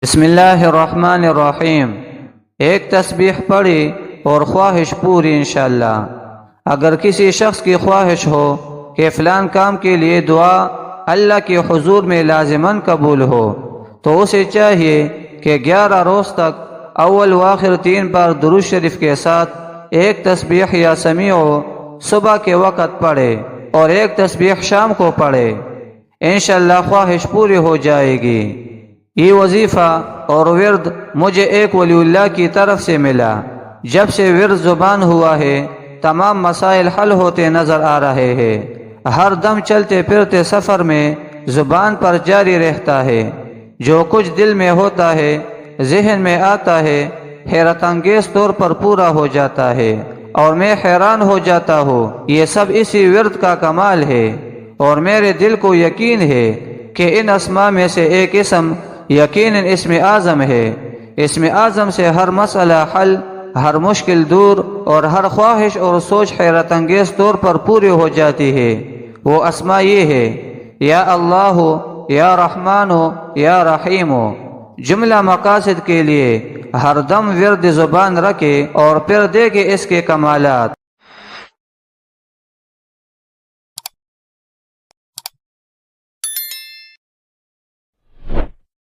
بسم اللہ الرحمن الرحیم۔ ایک تسبیح پڑھی اور خواہش پوری انشاءاللہ۔ اگر کسی شخص کی خواہش ہو کہ فلان کام کے لیے دعا اللہ کے حضور میں لازماً قبول ہو تو اسے چاہیے کہ 11 روز تک اول و آخر 3 بار درود شریف کے ساتھ ایک تسبیح یا سمیع صبح کے وقت پڑھے اور ایک تسبیح شام کو پڑھے، انشاءاللہ خواہش پوری ہو جائے گی۔ یہ وظیفہ اور ورد مجھے ایک ولی اللہ کی طرف سے ملا۔ جب سے ورد زبان ہوا ہے تمام مسائل حل ہوتے نظر آ رہے ہیں۔ ہر دم چلتے پھرتے سفر میں زبان پر جاری رہتا ہے۔ جو کچھ دل میں ہوتا ہے، ذہن میں آتا ہے، حیرت انگیز طور پر پورا ہو جاتا ہے اور میں حیران ہو جاتا ہوں۔ یہ سب اسی ورد کا کمال ہے اور میرے دل کو یقین ہے کہ ان اسماء میں سے ایک اسم یقیناً اسم اعظم ہے۔ اسم اعظم سے ہر مسئلہ حل، ہر مشکل دور اور ہر خواہش اور سوچ حیرت انگیز طور پر پوری ہو جاتی ہے۔ وہ اسماء یہ ہے: یا اللہ، یا رحمان، یا رحیم۔ جملہ مقاصد کے لیے ہر دم ورد زبان رکھے اور پھر دیکھے اس کے کمالات۔